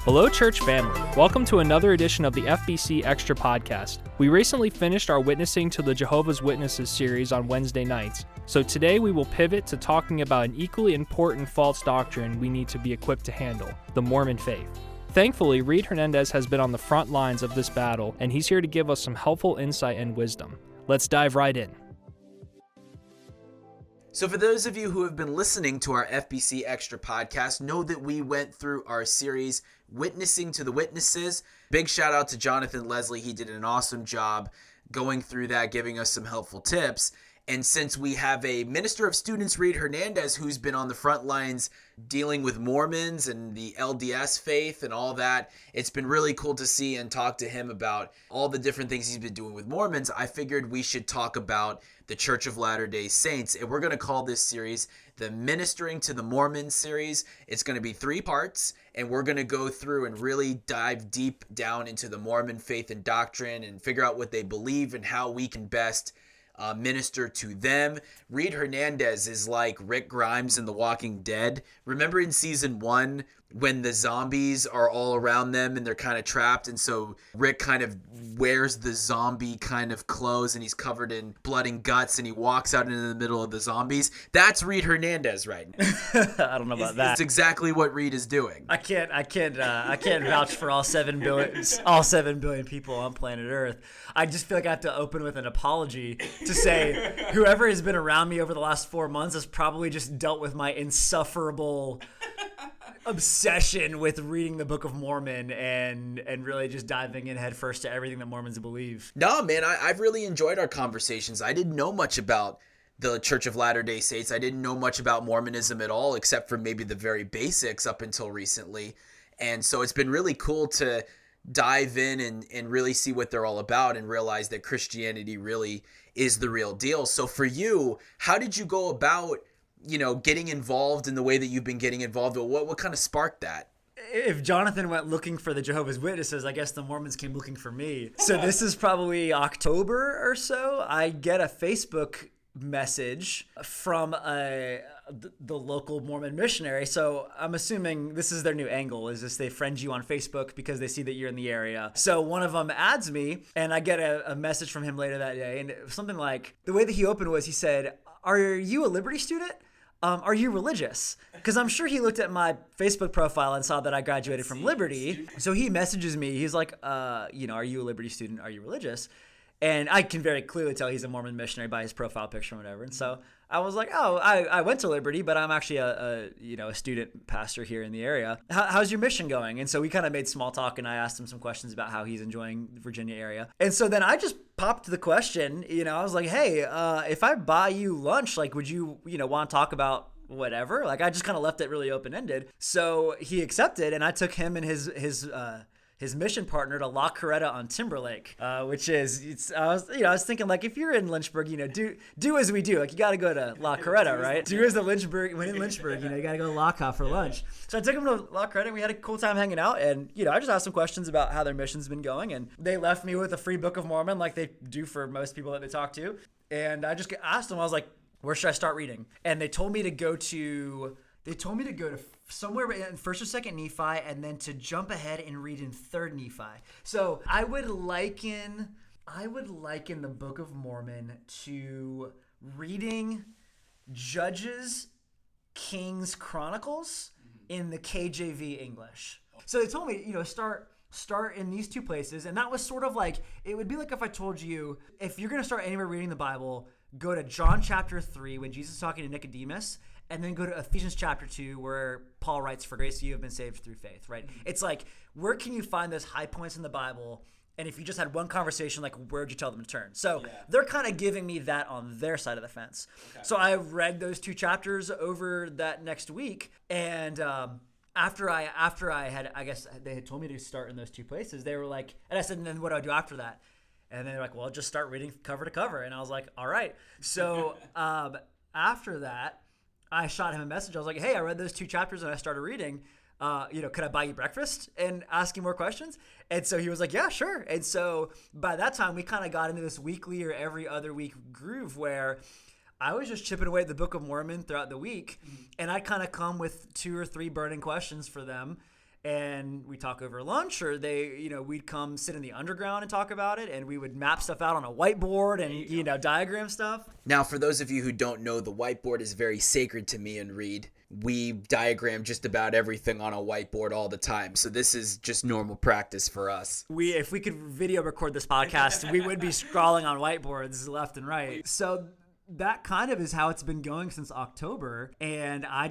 Hello, church family. Welcome to another edition of the FBC Extra podcast. We recently finished our Witnessing to the Jehovah's Witnesses series on Wednesday nights, so today we will pivot to talking about an equally important false doctrine we need to be equipped to handle, the Mormon faith. Thankfully, Reed Hernadez has been on the front lines of this battle, and he's here to give us some helpful insight and wisdom. Let's dive right in. So for those of you who have been listening to our FBC Extra podcast, know that we went through our series, Witnessing to the Witnesses. Big shout out to Jonathan Leslie. He did an awesome job going through that, giving us some helpful tips. And since we have a minister of students, Reed Hernadez, who's been on the front lines dealing with Mormons and the LDS faith and all that, it's been really cool to see and talk to him about all the different things he's been doing with Mormons. I figured we should talk about the Church of Latter-day Saints, and we're going to call this series the Ministering to the Mormons series. It's going to be 3 parts, and we're going to go through and really dive deep down into the Mormon faith and doctrine and figure out what they believe and how we can best minister to them. Reed Hernadez is like Rick Grimes in The Walking Dead. Remember in season 1 when the zombies are all around them and they're kind of trapped, and so Rick kind of wears the zombie kind of clothes and he's covered in blood and guts and he walks out into the middle of the zombies? That's Reed Hernadez right now. I don't know about that. It's exactly what Reed is doing. I can't vouch for all 7 billion people on planet Earth. I just feel like I have to open with an apology to say whoever has been around me over the last 4 months has probably just dealt with my insufferable obsession with reading the Book of Mormon and really just diving in headfirst to everything that Mormons believe. No, man, I've really enjoyed our conversations. I didn't know much about the Church of Latter-day Saints. I didn't know much about Mormonism at all, except for maybe the very basics up until recently. And so it's been really cool to dive in and really see what they're all about and realize that Christianity really is the real deal. So for you, how did you go about, getting involved in the way that you've been getting involved? What kind of sparked that? If Jonathan went looking for the Jehovah's Witnesses, I guess the Mormons came looking for me. So this is probably October or so. I get a Facebook message from the local Mormon missionary. So I'm assuming this is their new angle, is this they friend you on Facebook because they see that you're in the area. So one of them adds me and I get a message from him later that day. And it was something like, the way that he opened was, he said, "Are you a Liberty student? Are you religious?" Because I'm sure he looked at my Facebook profile and saw that I graduated from Liberty. So he messages me. He's like, are you a Liberty student? Are you religious? And I can very clearly tell he's a Mormon missionary by his profile picture or whatever. And so I was like, I went to Liberty, but I'm actually a student pastor here in the area. How's your mission going? And so we kind of made small talk, and I asked him some questions about how he's enjoying the Virginia area. And so then I just popped the question, I was like, hey, if I buy you lunch, like, would you, want to talk about whatever? Like, I just kind of left it really open-ended. So he accepted, and I took him and his mission partner to La Coretta on Timberlake, which is, I was thinking, like, if you're in Lynchburg, do as we do. Like, you got to go to La Coretta, right? Do as the Lynchburg, when in Lynchburg, you got to go to La Ca for lunch. So I took him to La Coretta, and we had a cool time hanging out, and, I just asked some questions about how their mission's been going, and they left me with a free Book of Mormon, like they do for most people that they talk to. And I just asked them, I was like, where should I start reading? And they told me to go to somewhere in 1st or 2nd Nephi, and then to jump ahead and read in 3rd Nephi. So I would liken the Book of Mormon to reading Judges, Kings, Chronicles in the KJV English. So they told me, start in these 2 places, and that was sort of like, it would be like if I told you, if you're going to start anywhere reading the Bible, go to John chapter 3 when Jesus is talking to Nicodemus, and then go to Ephesians chapter 2 where Paul writes, "For grace you have been saved through faith," right? It's like, where can you find those high points in the Bible? And if you just had one conversation, like, where'd you tell them to turn? So they're kind of giving me that on their side of the fence. Okay. So I read those 2 chapters over that next week, and after I had, I guess they had told me to start in those 2 places, they were like, and I said, and then what do I do after that? And they're like, well, just start reading cover to cover. And I was like, all right. So after that, I shot him a message. I was like, hey, I read those 2 chapters and I started reading. Could I buy you breakfast and ask you more questions? And so he was like, yeah, sure. And so by that time, we kind of got into this weekly or every other week groove where I was just chipping away at the Book of Mormon throughout the week, and I'd kind of come with 2 or 3 burning questions for them. And we talk over lunch, or we'd come sit in the underground and talk about it, and we would map stuff out on a whiteboard and, diagram stuff. Now, for those of you who don't know, the whiteboard is very sacred to me and Reed. We diagram just about everything on a whiteboard all the time. So this is just normal practice for us. If we could video record this podcast, we would be scrawling on whiteboards left and right. So that kind of is how it's been going since October. And I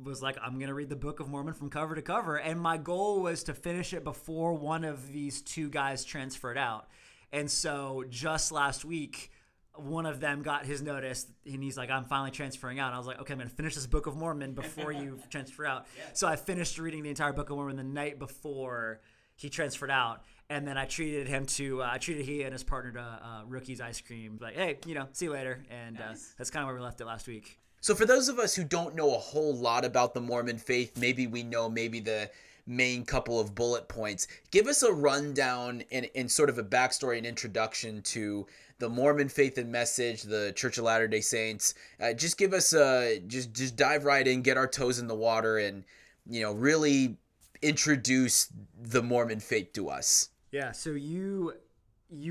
was like, I'm going to read the Book of Mormon from cover to cover. And my goal was to finish it before one of these 2 guys transferred out. And so just last week, one of them got his notice, and he's like, I'm finally transferring out. And I was like, okay, I'm going to finish this Book of Mormon before you transfer out. Yeah. So I finished reading the entire Book of Mormon the night before he transferred out. And then I treated he and his partner to Rookie's ice cream. Like, hey, see you later. And that's kind of where we left it last week. So for those of us who don't know a whole lot about the Mormon faith, maybe we know the main couple of bullet points. Give us a rundown and sort of a backstory and introduction to the Mormon faith and message, the Church of Latter-day Saints. Just give us just dive right in, get our toes in the water, and really introduce the Mormon faith to us. Yeah, so you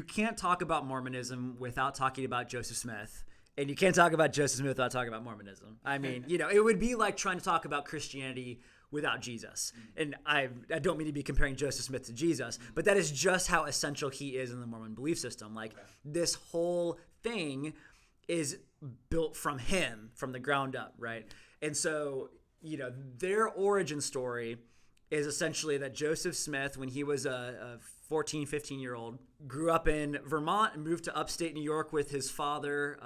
can't talk about Mormonism without talking about Joseph Smith. And you can't talk about Joseph Smith without talking about Mormonism. I mean, it would be like trying to talk about Christianity without Jesus. And I don't mean to be comparing Joseph Smith to Jesus, but that is just how essential he is in the Mormon belief system. Like, this whole thing is built from him, from the ground up, right? And so, their origin story is essentially that Joseph Smith, when he was a 14, 15-year-old, grew up in Vermont and moved to upstate New York with his father.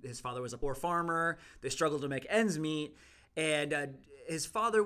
His father was a poor farmer. They struggled to make ends meet. And his father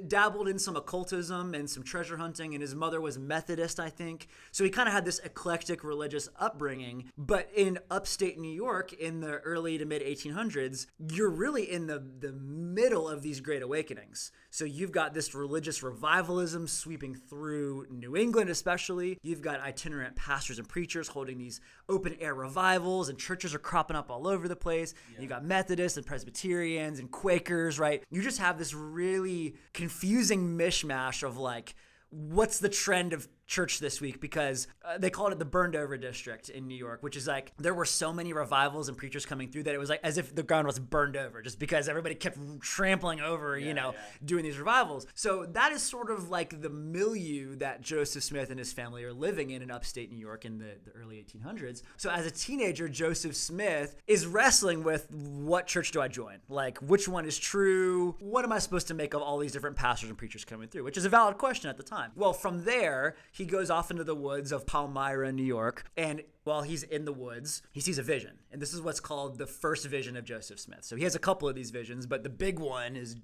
dabbled in some occultism and some treasure hunting, and his mother was Methodist, I think. So he kind of had this eclectic religious upbringing. But in upstate New York in the early to mid 1800s, you're really in the middle of these great awakenings. So you've got this religious revivalism sweeping through New England especially. You've got itinerant pastors and preachers holding these open air revivals, and churches are cropping up all over the place. Yeah. You've got Methodists and Presbyterians and Quakers, right? You just have this really confusing mishmash of like, what's the trend of church this week? Because they called it the burned over district in New York, which is like, there were so many revivals and preachers coming through that it was like as if the ground was burned over, just because everybody kept trampling over, doing these revivals. So that is sort of like the milieu that Joseph Smith and his family are living in upstate New York in the early 1800s. So as a teenager, Joseph Smith is wrestling with, what church do I join? Like, which one is true? What am I supposed to make of all these different pastors and preachers coming through? Which is a valid question at the time. Well, from there, he goes off into the woods of Palmyra, New York, and while he's in the woods, he sees a vision. And this is what's called the first vision of Joseph Smith. So he has a couple of these visions, but the big one is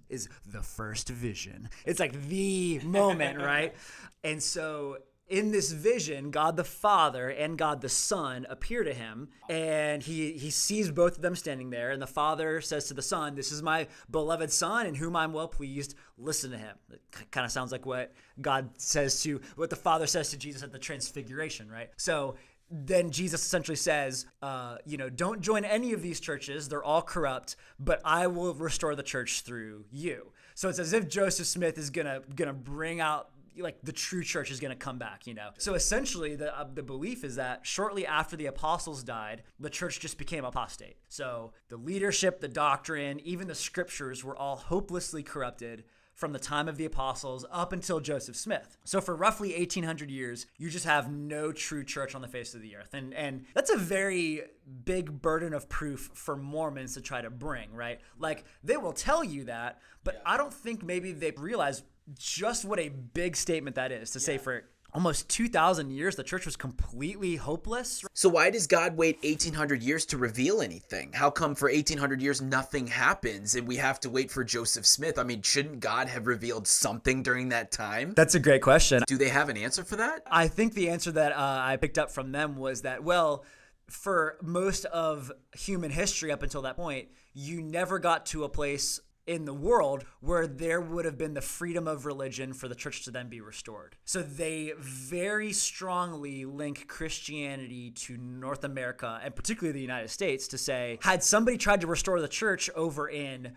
the first vision. It's like the moment, right? And so in this vision, God the Father and God the Son appear to him, and he sees both of them standing there, and the Father says to the Son, "This is my beloved Son in whom I'm well pleased. Listen to him." It kind of sounds like what the Father says to Jesus at the Transfiguration, right? So then Jesus essentially says, don't join any of these churches. They're all corrupt, but I will restore the church through you. So it's as if Joseph Smith is gonna bring out, like, the true church is going to come back, So essentially the belief is that shortly after the apostles died, the church just became apostate. So the leadership, the doctrine, even the scriptures were all hopelessly corrupted from the time of the apostles up until Joseph Smith. So for roughly 1800 years, you just have no true church on the face of the earth. And that's a very big burden of proof for Mormons to try to bring, right? Like, they will tell you that, but I don't think maybe they realize just what a big statement that is to say for almost 2,000 years, the church was completely hopeless. So why does God wait 1,800 years to reveal anything? How come for 1,800 years nothing happens and we have to wait for Joseph Smith? I mean, shouldn't God have revealed something during that time? That's a great question. Do they have an answer for that? I think the answer that I picked up from them was that, well, for most of human history up until that point, you never got to a place in the world where there would have been the freedom of religion for the church to then be restored. So they very strongly link Christianity to North America, and particularly the United States, to say, had somebody tried to restore the church over in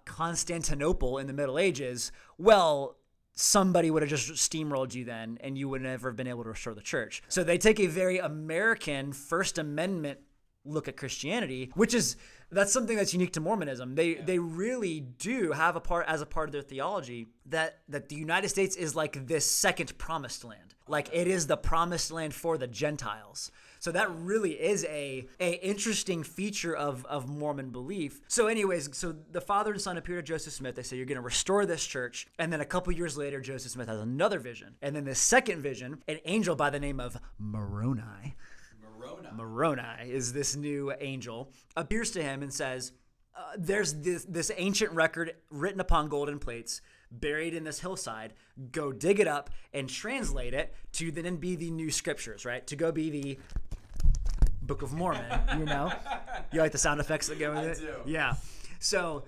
Constantinople in the Middle Ages, well, somebody would have just steamrolled you then, and you would never have been able to restore the church. So they take a very American First Amendment look at Christianity, that's something that's unique to Mormonism. They really do have as a part of their theology that the United States is like this second promised land. Like it is the promised land for the Gentiles. So that really is a interesting feature of Mormon belief. So anyways, so the Father and Son appear to Joseph Smith. They say, you're going to restore this church. And then a couple years later, Joseph Smith has another vision. And then the second vision, an angel by the name of Moroni is this new angel, appears to him and says, there's this ancient record written upon golden plates buried in this hillside. Go dig it up and translate it to then be the new scriptures, right? To go be the Book of Mormon, you know? You like the sound effects that go with it? I do. Yeah. So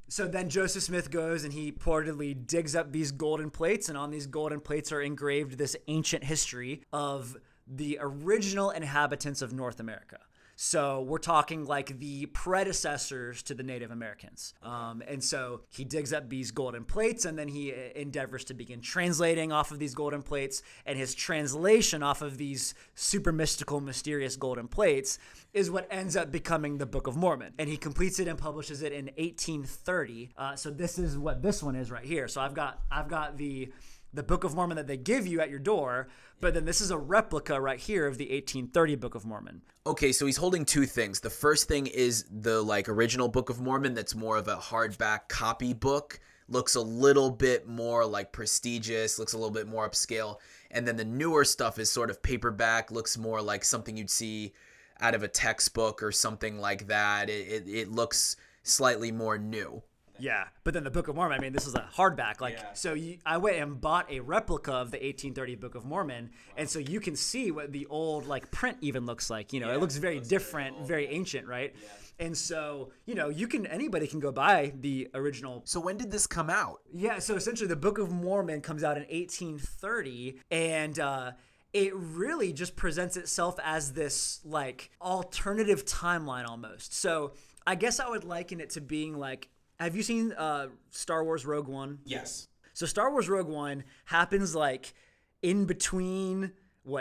then Joseph Smith goes and he reportedly digs up these golden plates, and on these golden plates are engraved this ancient history of the original inhabitants of North America. So we're talking like the predecessors to the Native Americans. And so he digs up these golden plates, and then he endeavors to begin translating off of these golden plates. And his translation off of these super mystical, mysterious golden plates is what ends up becoming the Book of Mormon. And he completes it and publishes it in 1830. So this is what this one is right here. So I've got the Book of Mormon that they give you at your door, but then this is a replica right here of the 1830 Book of Mormon. Okay, so he's holding two things. The first thing is the original Book of Mormon that's more of a hardback copy book. Looks a little bit more prestigious, looks a little bit more upscale. And then the newer stuff is sort of paperback, looks more like something you'd see out of a textbook or something like that. It looks slightly more new. Yeah, but then the Book of Mormon, I mean, this is a hardback. So I went and bought a replica of the 1830 Book of Mormon, and so you can see what the old print even looks like. You know, it looks very different, very ancient, right? Yeah. And so, anybody can go buy the original. So when did this come out? Yeah, so essentially the Book of Mormon comes out in 1830, and it really just presents itself as this alternative timeline almost. So I guess I would liken it to being have you seen Star Wars Rogue One? Yes. So Star Wars Rogue One happens in between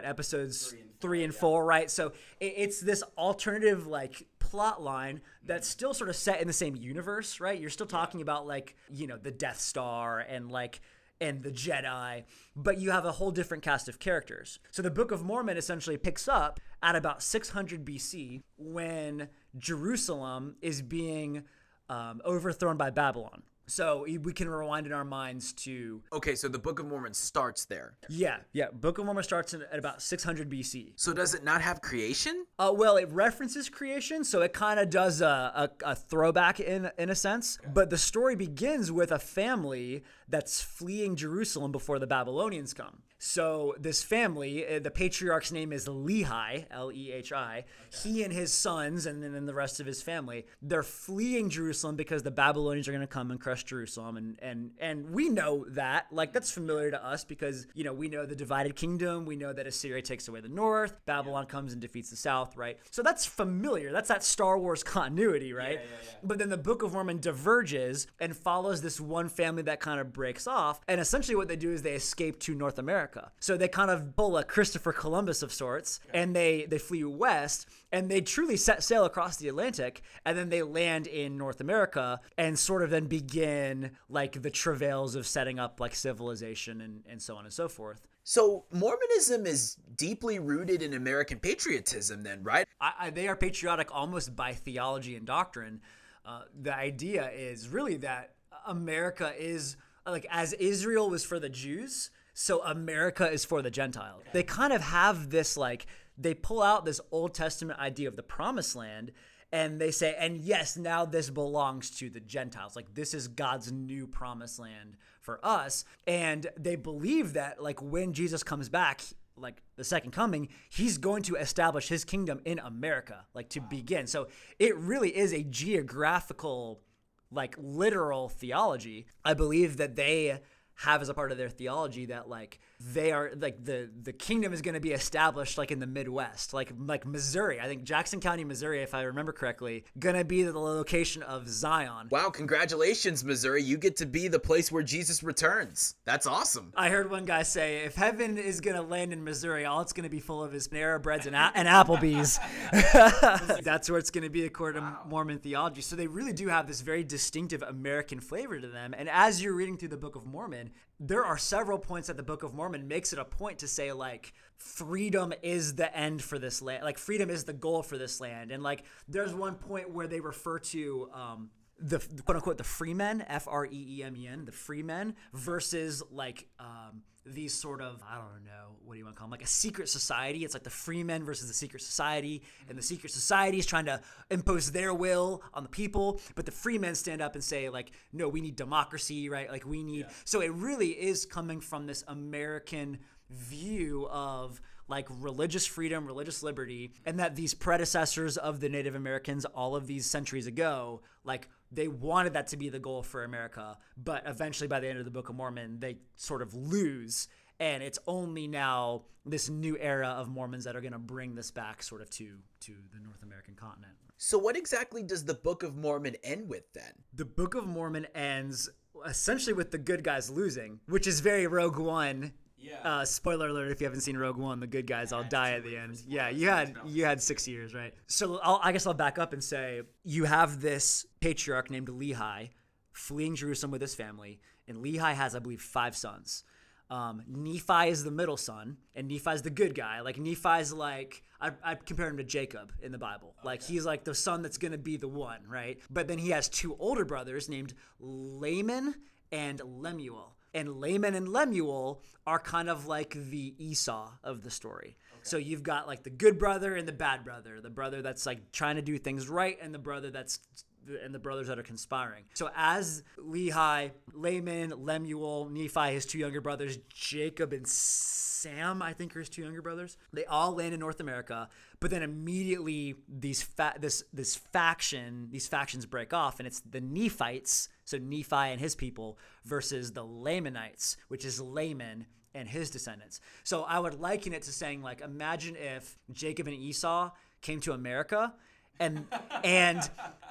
episodes 3 and 4, right? So it's this alternative plot line that's still sort of set in the same universe, right? You're still talking about the Death Star and the Jedi, but you have a whole different cast of characters. So the Book of Mormon essentially picks up at about 600 BC when Jerusalem is being overthrown by Babylon. So we can rewind in our minds to... Okay, so the Book of Mormon starts there. Yeah. Book of Mormon starts at about 600 BC. So does it not have creation? Well, it references creation, so it kind of does a throwback in a sense. Okay. But the story begins with a family that's fleeing Jerusalem before the Babylonians come. So this family, the patriarch's name is Lehi, L-E-H-I. Okay. He and his sons, and then the rest of his family, they're fleeing Jerusalem because the Babylonians are going to come and crush Jerusalem. And we know that. That's familiar to us because, we know the divided kingdom. We know that Assyria takes away the north. Babylon comes and defeats the south, right? So that's familiar. That's that Star Wars continuity, right? Yeah. But then the Book of Mormon diverges and follows this one family that kind of breaks off. And essentially what they do is they escape to North America. So they kind of pull a Christopher Columbus of sorts, and they flee west, and they truly set sail across the Atlantic, and then they land in North America and sort of then begin the travails of setting up civilization and so on and so forth. So Mormonism is deeply rooted in American patriotism then, right? They are patriotic almost by theology and doctrine. The idea is really that America is, as Israel was for the Jews, so America is for the Gentiles. They kind of have this, they pull out this Old Testament idea of the promised land, and they say, and yes, now this belongs to the Gentiles. This is God's new promised land for us. And they believe that, when Jesus comes back, the second coming, he's going to establish his kingdom in America, to begin. So it really is a geographical like literal theology. I believe that they have as a part of their theology that like they are like the kingdom is going to be established like in the Midwest, like Missouri. I think Jackson County, Missouri, if I remember correctly, going to be the location of Zion. Wow, congratulations, Missouri. You get to be the place where Jesus returns. That's awesome. I heard one guy say, if heaven is going to land in Missouri, all it's going to be full of is Panera Breads and Applebee's. That's where it's going to be according to Mormon theology. So they really do have this very distinctive American flavor to them. And as you're reading through the Book of Mormon, there are several points that the Book of Mormon makes it a point to say, like, freedom is the end for this land. Like, freedom is the goal for this land. And, like, there's one point where they refer to the quote-unquote the freemen, Freemen, the freemen, versus, like, these sort of, I don't know, what do you want to call them? Like a secret society. It's like the freemen versus the secret society. And the secret society is trying to impose their will on the people. But the freemen stand up and say, like, no, we need democracy, right? Like, we need. Yeah. So it really is coming from this American view of like religious freedom, religious liberty, and that these predecessors of the Native Americans all of these centuries ago, like they wanted that to be the goal for America, but eventually by the end of the Book of Mormon, they sort of lose, and it's only now this new era of Mormons that are going to bring this back sort of to the North American continent. So what exactly does the Book of Mormon end with then? The Book of Mormon ends essentially with the good guys losing, which is very Rogue One. Yeah. Spoiler alert: if you haven't seen Rogue One, the good guys all die at the end. Yeah, you had 6 years, right? So I guess I'll back up and say you have this patriarch named Lehi fleeing Jerusalem with his family, and Lehi has, I believe, 5 sons. Nephi is the middle son, and Nephi's the good guy. Like Nephi's like I compare him to Jacob in the Bible. Okay. Like he's like the son that's gonna be the one, right? But then he has 2 older brothers named Laman and Lemuel. And Laman and Lemuel are kind of like the Esau of the story. Okay. So you've got like the good brother and the bad brother. The brother that's like trying to do things right, and the brothers that are conspiring. So as Lehi, Laman, Lemuel, Nephi, his 2 younger brothers, Jacob and Sam, I think are his 2 younger brothers, they all land in North America. But then immediately these factions break off, and it's the Nephites, so Nephi and his people, versus the Lamanites, which is Laman and his descendants. So I would liken it to saying, like, imagine if Jacob and Esau came to America and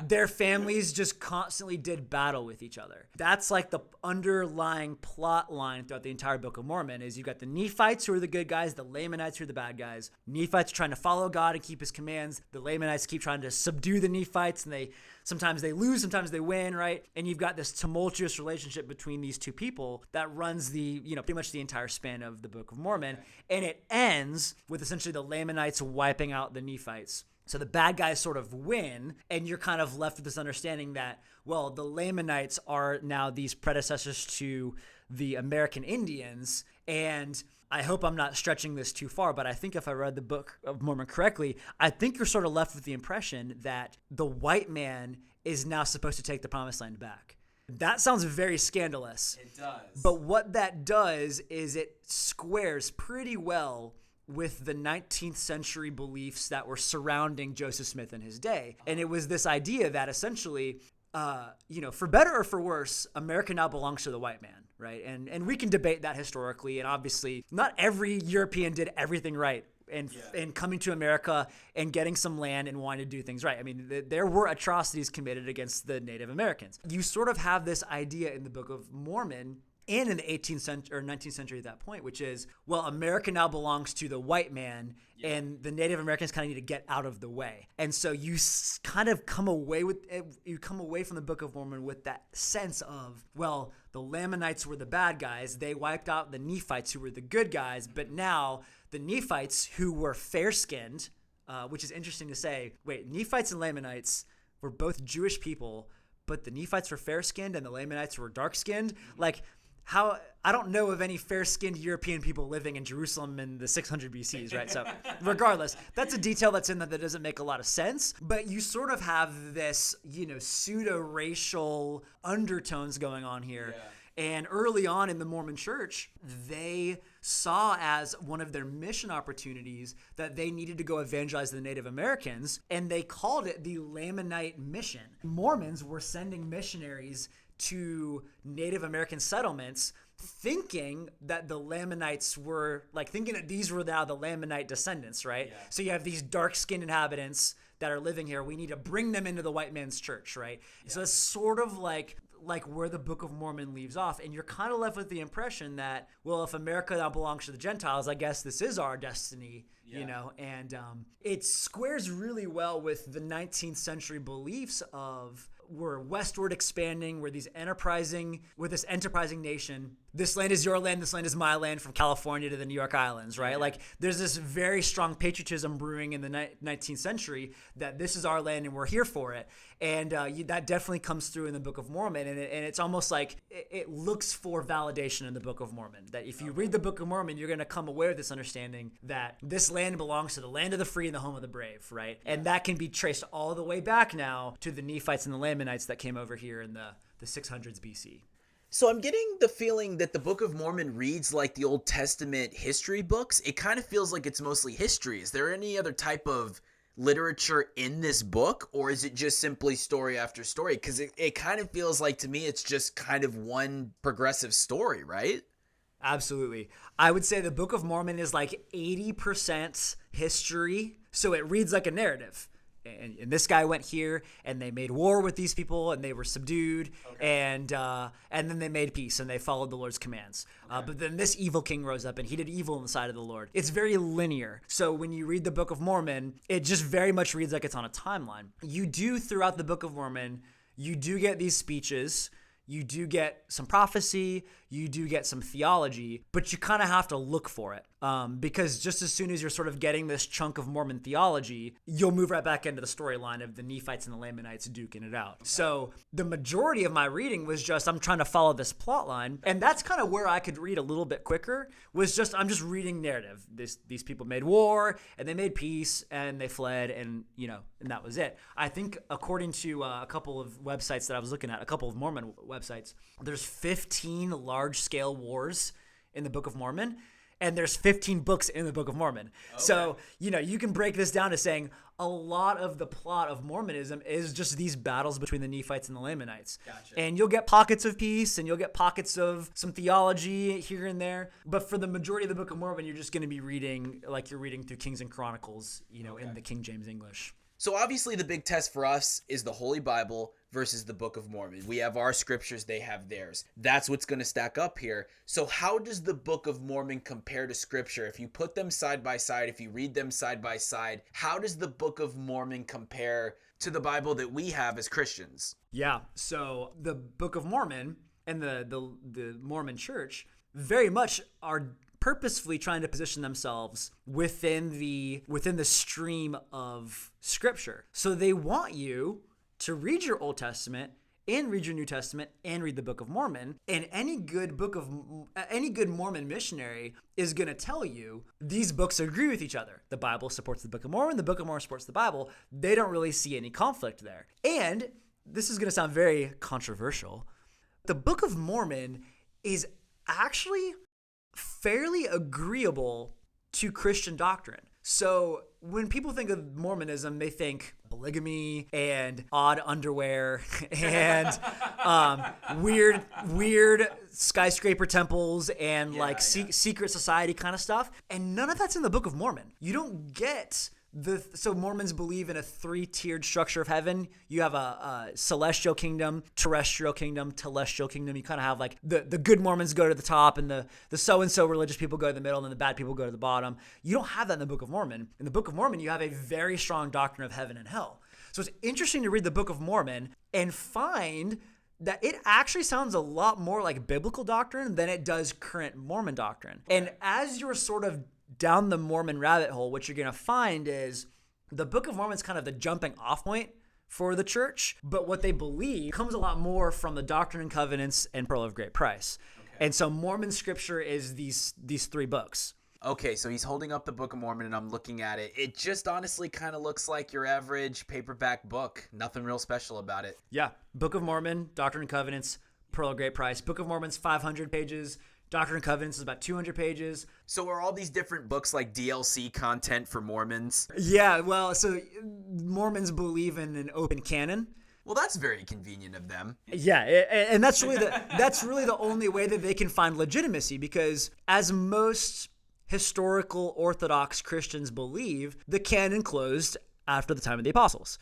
their families just constantly did battle with each other. That's like the underlying plot line throughout the entire Book of Mormon is you've got the Nephites who are the good guys, the Lamanites who are the bad guys. Nephites are trying to follow God and keep his commands. The Lamanites keep trying to subdue the Nephites, and sometimes they lose, sometimes they win, right? And you've got this tumultuous relationship between these 2 people that runs pretty much the entire span of the Book of Mormon. And it ends with essentially the Lamanites wiping out the Nephites. So the bad guys sort of win, and you're kind of left with this understanding that, well, the Lamanites are now these predecessors to the American Indians, and I hope I'm not stretching this too far, but I think if I read the Book of Mormon correctly, I think you're sort of left with the impression that the white man is now supposed to take the promised land back. That sounds very scandalous. It does. But what that does is it squares pretty well with the 19th century beliefs that were surrounding Joseph Smith in his day. And it was this idea that essentially, for better or for worse, America now belongs to the white man, right? And we can debate that historically, and obviously not every European did everything right and coming to America and getting some land and wanting to do things right. I mean, there were atrocities committed against the Native Americans. You sort of have this idea in the Book of Mormon and in the 18th century or 19th century at that point, which is, well, America now belongs to the white man, and the Native Americans kind of need to get out of the way. And so you kind of come away from the Book of Mormon with that sense of, well, the Lamanites were the bad guys. They wiped out the Nephites who were the good guys, but now the Nephites who were fair-skinned, which is interesting to say, wait, Nephites and Lamanites were both Jewish people, but the Nephites were fair-skinned and the Lamanites were dark-skinned? Like, how I don't know of any fair-skinned European people living in Jerusalem in the 600 BCs, right? So regardless, that's a detail that's in that doesn't make a lot of sense. But you sort of have this, pseudo-racial undertones going on here. Yeah. And early on in the Mormon church, they saw as one of their mission opportunities that they needed to go evangelize the Native Americans, and they called it the Lamanite Mission. Mormons were sending missionaries to Native American settlements thinking that the Lamanites were, thinking that these were now the Lamanite descendants, right? Yeah. So you have these dark-skinned inhabitants that are living here. We need to bring them into the white man's church, right? Yeah. So it's sort of like where the Book of Mormon leaves off, and you're kind of left with the impression that, well, if America now belongs to the Gentiles, I guess this is our destiny, and it squares really well with the 19th century beliefs of we're westward expanding, we're this enterprising nation. This land is your land, this land is my land, from California to the New York Islands, right? Yeah. There's this very strong patriotism brewing in the 19th century that this is our land and we're here for it. And that definitely comes through in the Book of Mormon. And it's almost like it looks for validation in the Book of Mormon. That if you read the Book of Mormon, you're going to come aware of this understanding that this land belongs to the land of the free and the home of the brave, right? Yeah. And that can be traced all the way back now to the Nephites and the Lamanites that came over here in the 600s BC. So I'm getting the feeling that the Book of Mormon reads like the Old Testament history books. It kind of feels like it's mostly history. Is there any other type of literature in this book, or is it just simply story after story? Because it kind of feels like, to me, it's just kind of one progressive story, right? Absolutely. I would say the Book of Mormon is like 80% history, so it reads like a narrative. And this guy went here, and they made war with these people, and they were subdued, and then they made peace, and they followed the Lord's commands. But then this evil king rose up, and he did evil in the sight of the Lord. It's very linear. So when you read the Book of Mormon, it just very much reads like it's on a timeline. You do, throughout the Book of Mormon, you do get these speeches, you do get some prophecy, you do get some theology, but you kind of have to look for it. Because just as soon as you're sort of getting this chunk of Mormon theology, you'll move right back into the storyline of the Nephites and the Lamanites duking it out. Okay. So the majority of my reading was just, I'm trying to follow this plot line. And that's kind of where I could read a little bit quicker, I'm just reading narrative. These people made war, and they made peace, and they fled, and that was it. I think according to a couple of websites that I was looking at, a couple of Mormon websites, there's 15 large-scale wars in the Book of Mormon, and there's 15 books in the Book of Mormon. Okay. So, you can break this down to saying a lot of the plot of Mormonism is just these battles between the Nephites and the Lamanites. Gotcha. And you'll get pockets of peace, and you'll get pockets of some theology here and there. But for the majority of the Book of Mormon, you're just going to be reading like you're reading through Kings and Chronicles, in the King James English. So obviously the big test for us is the Holy Bible versus the Book of Mormon. We have our scriptures, they have theirs. That's what's going to stack up here. So how does the Book of Mormon compare to Scripture? If you put them side by side, if you read them side by side, how does the Book of Mormon compare to the Bible that we have as Christians? Yeah, so the Book of Mormon and the Mormon Church very much are purposefully trying to position themselves within the stream of Scripture. So they want you to read your Old Testament and read your New Testament and read the Book of Mormon. And any good Mormon missionary is going to tell you these books agree with each other. The Bible supports the Book of Mormon. The Book of Mormon supports the Bible. They don't really see any conflict there. And this is going to sound very controversial. The Book of Mormon is actually fairly agreeable to Christian doctrine. So when people think of Mormonism, they think polygamy and odd underwear and weird skyscraper temples and secret society kind of stuff. And none of that's in the Book of Mormon. You don't get so Mormons believe in a 3-tiered structure of heaven. You have a celestial kingdom, terrestrial kingdom, telestial kingdom. You kind of have like the good Mormons go to the top, and the so-and-so religious people go to the middle, and then the bad people go to the bottom. You don't have that in the Book of Mormon. In the Book of Mormon, you have a very strong doctrine of heaven and hell. So it's interesting to read the Book of Mormon and find that it actually sounds a lot more like biblical doctrine than it does current Mormon doctrine. And as you're sort of down the Mormon rabbit hole, what you're going to find is the Book of Mormon is kind of the jumping off point for the church, but what they believe comes a lot more from the Doctrine and Covenants and Pearl of Great Price. Okay. And so Mormon scripture is these 3 books. Okay, so he's holding up the Book of Mormon, and I'm looking at it. It just honestly kind of looks like your average paperback book. Nothing real special about it. Yeah, Book of Mormon, Doctrine and Covenants, Pearl of Great Price. Book of Mormon's 500 pages. Doctrine and Covenants is about 200 pages. So are all these different books like DLC content for Mormons? Yeah, well, so Mormons believe in an open canon. Well, that's very convenient of them. Yeah, and that's really the only way that they can find legitimacy, because as most historical Orthodox Christians believe, the canon closed after the time of the apostles.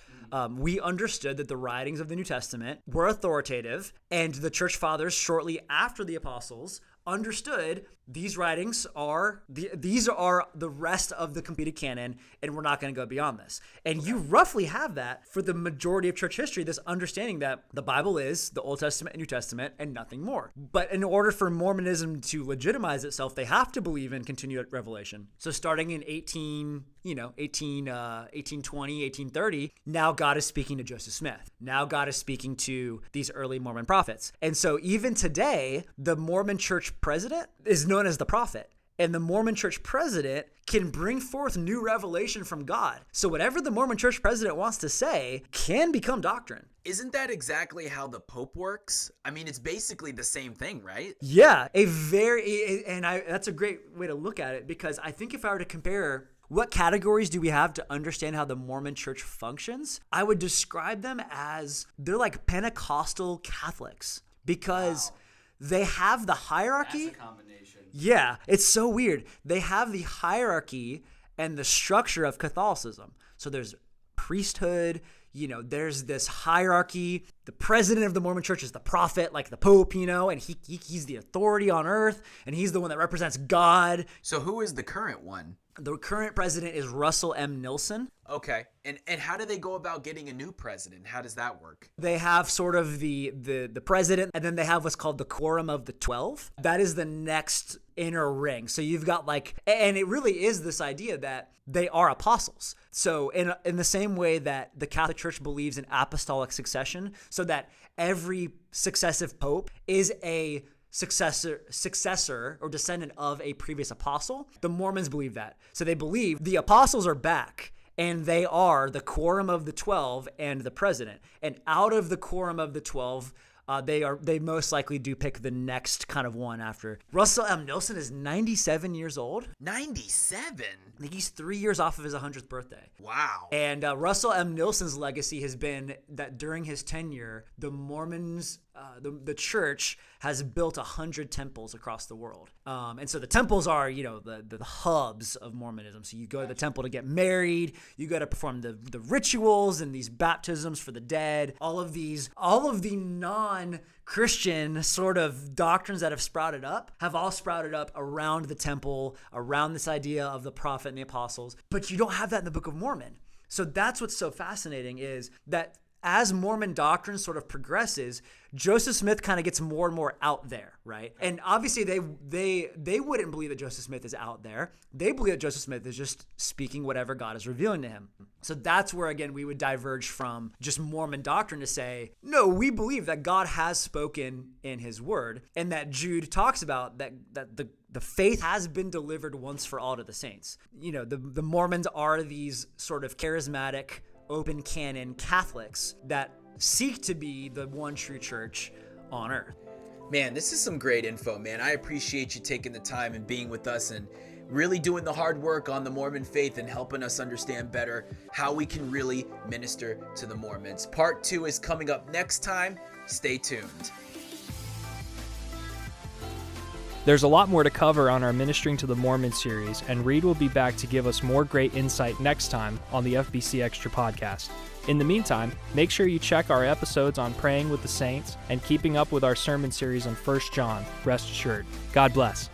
We understood that the writings of the New Testament were authoritative, and the church fathers shortly after the apostles understood these writings are these are the rest of the completed canon, and we're not going to go beyond this. And you roughly have that for the majority of church history, this understanding that the Bible is the Old Testament and New Testament and nothing more. But in order for Mormonism to legitimize itself, they have to believe in continued revelation. So starting in 1820, 1830, now God is speaking to Joseph Smith. Now God is speaking to these early Mormon prophets. And so even today, the Mormon church president is known as the prophet. And the Mormon church president can bring forth new revelation from God. So whatever the Mormon church president wants to say can become doctrine. Isn't that exactly how the Pope works? I mean, it's basically the same thing, right? Yeah, that's a great way to look at it, because I think if I were to compare what categories do we have to understand how the Mormon church functions, I would describe them as they're like Pentecostal Catholics, because they have the hierarchy. That's a combination. Yeah, it's so weird. They have the hierarchy and the structure of Catholicism. So there's priesthood, there's this hierarchy. The president of the Mormon church is the prophet, like the Pope, and he's the authority on earth, and he's the one that represents God. So who is the current one? The current president is Russell M. Nelson. Okay. And how do they go about getting a new president? How does that work? They have sort of the president, and then they have what's called the Quorum of the 12. That is the next inner ring. So you've got and it really is this idea that they are apostles. So in the same way that the Catholic Church believes in apostolic succession, so that every successive pope is a successor or descendant of a previous apostle, the Mormons believe that. So they believe the apostles are back, and they are the Quorum of the 12 and the president. And out of the Quorum of the 12, they most likely do pick the next kind of one after. Russell M. Nelson is 97 years old. 97? I think he's 3 years off of his 100th birthday. Wow. And Russell M. Nelson's legacy has been that during his tenure, the Mormons, the church has built 100 temples across the world. And so the temples are, the hubs of Mormonism. So you go to the temple to get married, you go to perform the rituals and these baptisms for the dead, all of the non-Christian sort of doctrines that have all sprouted up around the temple, around this idea of the prophet and the apostles. But you don't have that in the Book of Mormon. So that's what's so fascinating, is that as Mormon doctrine sort of progresses, Joseph Smith kind of gets more and more out there, right? And obviously they wouldn't believe that Joseph Smith is out there. They believe that Joseph Smith is just speaking whatever God is revealing to him. So that's where, again, we would diverge from just Mormon doctrine to say, no, we believe that God has spoken in his word, and that Jude talks about that the faith has been delivered once for all to the saints. The Mormons are these sort of charismatic, open canon Catholics that seek to be the one true church on earth. Man, this is some great info, man. I appreciate you taking the time and being with us and really doing the hard work on the Mormon faith and helping us understand better how we can really minister to the Mormons. Part 2 is coming up next time. Stay tuned. There's a lot more to cover on our Ministering to the Mormon series, and Reed will be back to give us more great insight next time on the FBC Extra podcast. In the meantime, make sure you check our episodes on praying with the saints and keeping up with our sermon series on 1 John. Rest assured. God bless.